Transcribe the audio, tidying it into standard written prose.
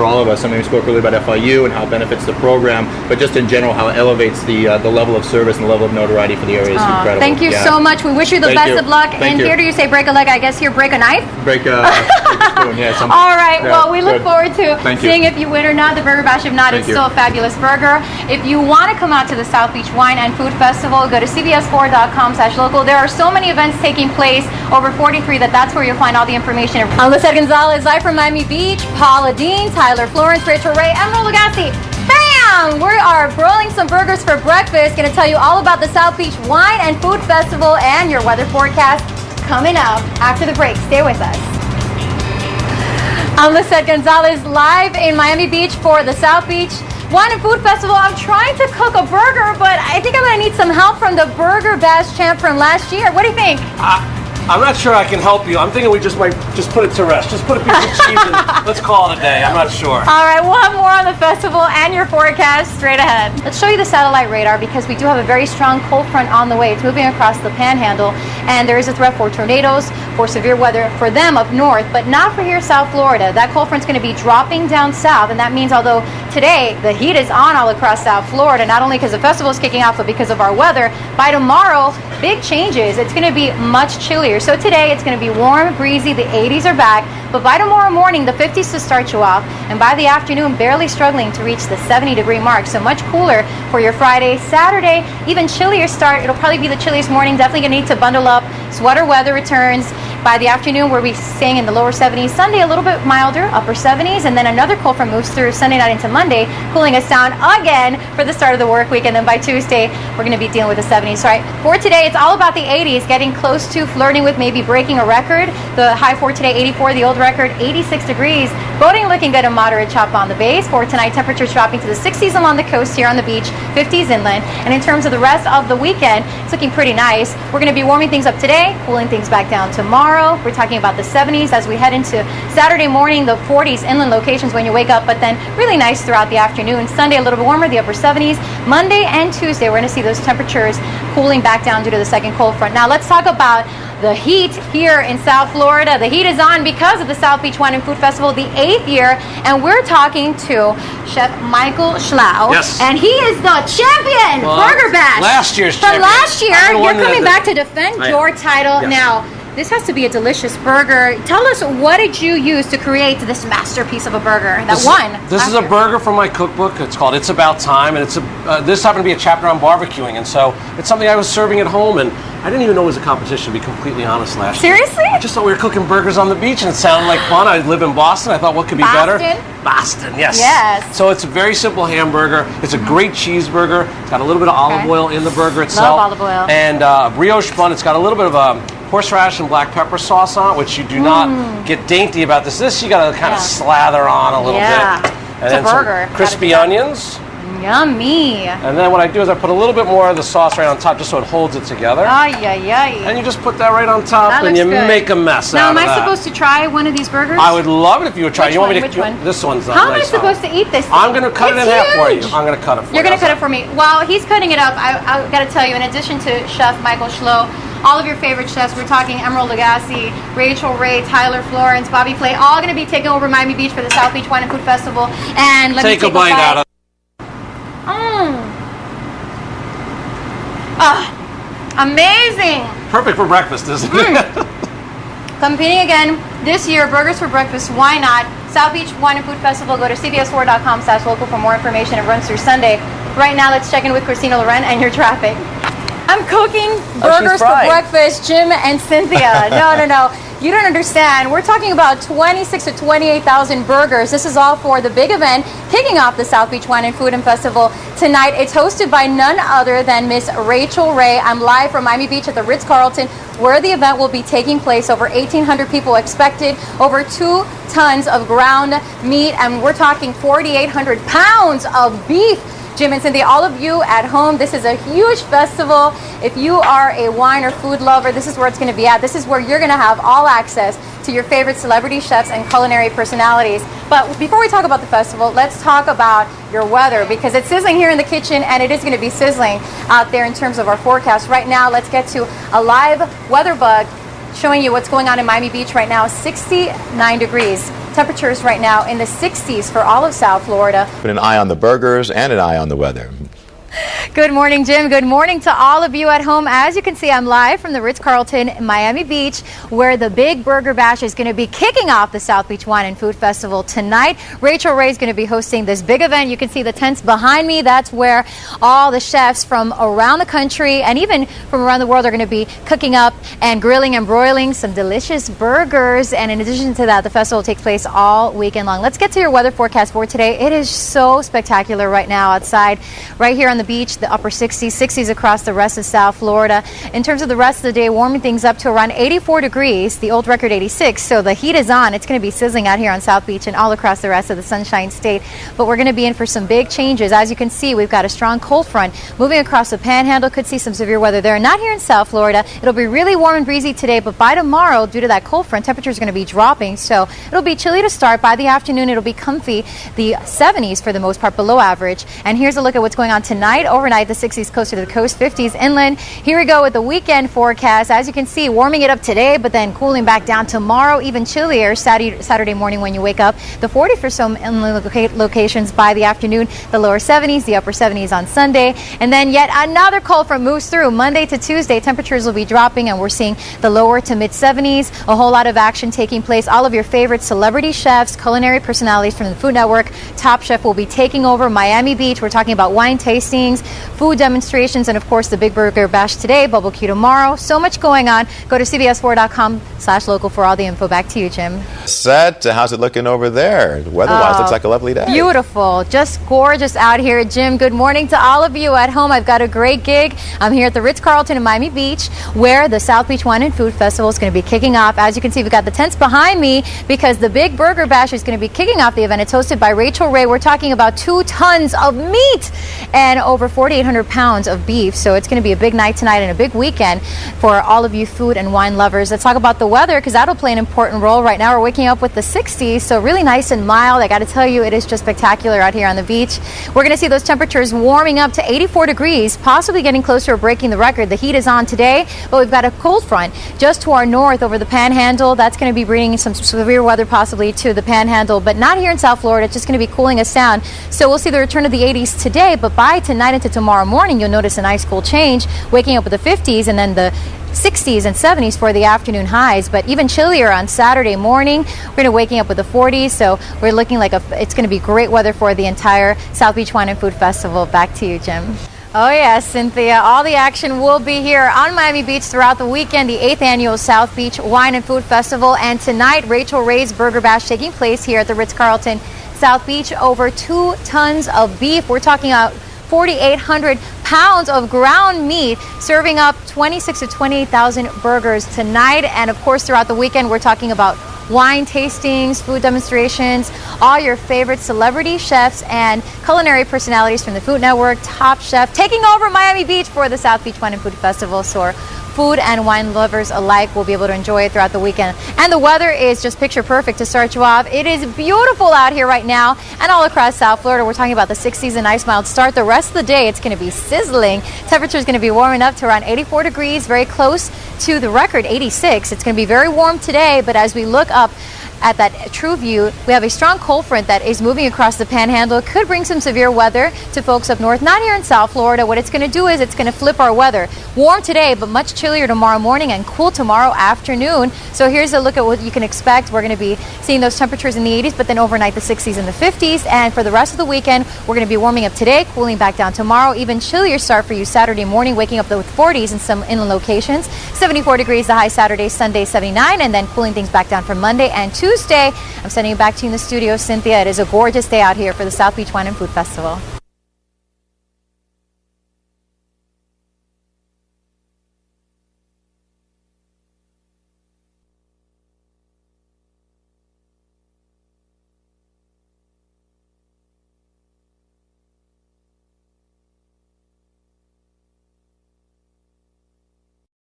for all of us. I mean, we spoke earlier about FIU and how it benefits the program, but just in general, how it elevates the level of service and the level of notoriety for the area is incredible. Thank you so much. We wish you the best of luck. And here do you say break a leg? I guess here break a knife? Break a spoon, yeah. All right. Well, we look forward to seeing if you win or not. The Burger Bash, if not, it's still a fabulous burger. If you want to come out to the South Beach Wine and Food Festival, go to cbs4.com/local. There are so many events taking place, over 43, that's where you'll find all the information. I'm Lissette Gonzalez, live from Miami Beach. Paula Dean, Tyler Florence, Rachel Ray, Emerald Lagasse. Bam! We are broiling some burgers for breakfast. Going to tell you all about the South Beach Wine and Food Festival and your weather forecast coming up after the break. Stay with us. I'm Lissette Gonzalez, live in Miami Beach for the South Beach Wine and Food Festival. I'm trying to cook a burger, but I think I'm going to need some help from the Burger Bash champ from last year. What do you think? I'm not sure I can help you. I'm thinking we might just put it to rest. Just put a piece of cheese in. Let's call it a day. I'm not sure. All right, we'll have more on the festival and your forecast straight ahead. Let's show you the satellite radar because we do have a very strong cold front on the way. It's moving across the panhandle, and there is a threat for tornadoes, for severe weather for them up north, but not for here South Florida. That cold front's going to be dropping down south, and that means although today the heat is on all across South Florida, not only because the festival is kicking off, but because of our weather, by tomorrow, big changes. It's going to be much chillier. So today it's going to be warm, breezy, the 80s are back, but by tomorrow morning the 50s to start you off, and by the afternoon barely struggling to reach the 70-degree mark. So much cooler for your Friday. Saturday, even chillier start. It'll probably be the chilliest morning. Definitely going to need to bundle up. Sweater weather returns. By the afternoon, we'll be staying in the lower 70s. Sunday, a little bit milder, upper 70s, and then another cold front moves through Sunday night into Monday, cooling us down again for the start of the work week. And then by Tuesday, we're going to be dealing with the 70s. All right, for today, it's all about the 80s, getting close to flirting with maybe breaking a record. The high for today, 84, the old record, 86 degrees. Boating looking good, a moderate chop on the base. For tonight, temperatures dropping to the 60s along the coast here on the beach, 50s inland. And in terms of the rest of the weekend, it's looking pretty nice. We're going to be warming things up today, cooling things back down tomorrow. We're talking about the 70s as we head into Saturday morning, the 40s inland locations when you wake up, but then really nice throughout the afternoon. Sunday, a little bit warmer, the upper 70s. Monday and Tuesday, we're going to see those temperatures cooling back down due to the second cold front. Now, let's talk about the heat here in South Florida. The heat is on because of the South Beach Wine and Food Festival, the 8th year, and we're talking to Chef Michael Schlau. Yes. And he is the champion, Burger Bash. Last year's champion. From last year, you're coming back to defend your title. Yes. Now, this has to be a delicious burger. Tell us, what did you use to create this masterpiece of a burger that won? This is a burger from my cookbook. It's called It's About Time, and it's this happened to be a chapter on barbecuing, and so it's something I was serving at home, and I didn't even know it was a competition, to be completely honest, last year. Seriously? I just thought we were cooking burgers on the beach, and it sounded like fun. I live in Boston. I thought, what could be better? Boston, yes. Yes. So it's a very simple hamburger. It's a great cheeseburger. It's got a little bit of olive oil in the burger itself. Love olive oil. And brioche bun. It's got a little bit of horseradish and black pepper sauce on it, which you do not get dainty about this. This you got to kind of slather on a little bit. And it's then a burger. Some crispy onions. Yummy. And then what I do is I put a little bit more of the sauce right on top just so it holds it together. Ay, ay, ay. And you just put that right on top and you make a mess now, out of that. am I supposed to try one of these burgers? I would love it if you would try. Which you want one? me to? Which one? This one's not How nice. am I supposed to eat this thing? I'm going to cut it in half for you. I'm going to cut it for you. You're going to cut it for me. While he's cutting it up, I got to tell you, in addition to Chef Michael Schlau, all of your favorite chefs, we're talking Emerald Lagasse, Rachel Ray, Tyler Florence, Bobby Flay, all going to be taking over Miami Beach for the South Beach Wine and Food Festival. And let me take a bite out of it. Amazing. Perfect for breakfast, isn't it? Competing again this year, burgers for breakfast. Why not? South Beach Wine and Food Festival. Go to cbs4.com/local for more information. It runs through Sunday. Right now, let's check in with Christina Loren and your traffic. I'm cooking burgers for breakfast, Jim and Cynthia. No. You don't understand. We're talking about 26,000 to 28,000 burgers. This is all for the big event kicking off the South Beach Wine and Food and Festival tonight. It's hosted by none other than Miss Rachel Ray. I'm live from Miami Beach at the Ritz-Carlton, where the event will be taking place. Over 1,800 people expected, over 2 tons of ground meat, and we're talking 4,800 pounds of beef. Jim and Cynthia, all of you at home, this is a huge festival. If you are a wine or food lover, this is where it's going to be at. This is where you're going to have all access to your favorite celebrity chefs and culinary personalities. But before we talk about the festival, let's talk about your weather, because it's sizzling here in the kitchen, and it is going to be sizzling out there in terms of our forecast. Right now, let's get to a live weather bug showing you what's going on in Miami Beach right now. 69 degrees. Temperatures right now in the 60s for all of South Florida. Put an eye on the burgers and an eye on the weather. Good morning, Jim. Good morning to all of you at home. As you can see, I'm live from the Ritz-Carlton, Miami Beach, where the Big Burger Bash is going to be kicking off the South Beach Wine and Food Festival tonight. Rachel Ray is going to be hosting this big event. You can see the tents behind me. That's where all the chefs from around the country and even from around the world are going to be cooking up and grilling and broiling some delicious burgers. And in addition to that, the festival takes place all weekend long. Let's get to your weather forecast for today. It is so spectacular right now outside, right here on the beach. The upper 60s across the rest of South Florida. In terms of the rest of the day, warming things up to around 84 degrees, the old record 86. So the heat is on. It's going to be sizzling out here on South Beach and all across the rest of the Sunshine State. But we're going to be in for some big changes. As you can see, we've got a strong cold front moving across the Panhandle. Could see some severe weather there. Not here in South Florida. It'll be really warm and breezy today, but by tomorrow, due to that cold front, temperatures are going to be dropping. So it'll be chilly to start. By the afternoon, it'll be comfy. The 70s for the most part, below average. And here's a look at what's going on tonight. Overnight, the 60s closer to the coast, 50s inland. Here we go with the weekend forecast. As you can see, warming it up today, but then cooling back down tomorrow, even chillier Saturday morning when you wake up. The 40s for some inland locations by the afternoon, the lower 70s, the upper 70s on Sunday. And then yet another cold front moves through. Monday to Tuesday, temperatures will be dropping, and we're seeing the lower to mid 70s. A whole lot of action taking place. All of your favorite celebrity chefs, culinary personalities from the Food Network, Top Chef will be taking over Miami Beach. We're talking about wine tastings, food demonstrations, and of course the Big Burger Bash today, Bubble Q tomorrow. So much going on. Go to cbs4.com/local for all the info. Back to you, Jim. Set, how's it looking over there? Weather-wise, looks like a lovely day. Beautiful. Just gorgeous out here, Jim. Good morning to all of you at home. I've got a great gig. I'm here at the Ritz-Carlton in Miami Beach, where the South Beach Wine and Food Festival is going to be kicking off. As you can see, we've got the tents behind me because the Big Burger Bash is going to be kicking off the event. It's hosted by Rachel Ray. We're talking about 2 tons of meat and over 4,800 pounds of beef. So it's going to be a big night tonight and a big weekend for all of you food and wine lovers. Let's talk about the weather, because that'll play an important role. Right now we're waking up with the 60s, so really nice and mild. I got to tell you, it is just spectacular out here on the beach. We're going to see those temperatures warming up to 84 degrees, possibly getting closer to breaking the record. The heat is on today, but we've got a cold front just to our north over the Panhandle. That's going to be bringing some severe weather possibly to the Panhandle, but not here in South Florida. It's just going to be cooling us down. So we'll see the return of the 80s today, but by tonight into tomorrow morning, you'll notice a nice cool change, waking up with the 50s and then the 60s and 70s for the afternoon highs, but even chillier on Saturday morning. We're going to waking up with the 40s, so we're looking like it's going to be great weather for the entire South Beach Wine and Food Festival. Back to you, Jim. Oh yes, Cynthia. All the action will be here on Miami Beach throughout the weekend, the 8th annual South Beach Wine and Food Festival. And tonight, Rachel Ray's Burger Bash taking place here at the Ritz-Carlton South Beach. Over 2 tons of beef. We're talking about 4,800 pounds of ground meat, serving up 26,000 to 28,000 burgers tonight. And of course, throughout the weekend, we're talking about wine tastings, food demonstrations, all your favorite celebrity chefs and culinary personalities from the Food Network, Top Chef, taking over Miami Beach for the South Beach Wine and Food Festival. So food and wine lovers alike will be able to enjoy it throughout the weekend. And the weather is just picture perfect to start you off. It is beautiful out here right now and all across South Florida. We're talking about the 60s, a nice mild start. The rest of the day, it's going to be sizzling. Temperature is going to be warming up to around 84 degrees, very close to the record 86. It's going to be very warm today, but as we look up at that true view, we have a strong cold front that is moving across the Panhandle. It could bring some severe weather to folks up north, not here in South Florida. What it's going to do is it's going to flip our weather. Warm today, but much chillier tomorrow morning and cool tomorrow afternoon. So here's a look at what you can expect. We're going to be seeing those temperatures in the 80s, but then overnight the 60s and the 50s. And for the rest of the weekend, we're going to be warming up today, cooling back down tomorrow. Even chillier start for you Saturday morning, waking up with 40s in some inland locations. 74 degrees the high Saturday, Sunday 79, and then cooling things back down for Monday and Tuesday. I'm sending you back to you in the studio, Cynthia. It is a gorgeous day out here for the South Beach Wine and Food Festival.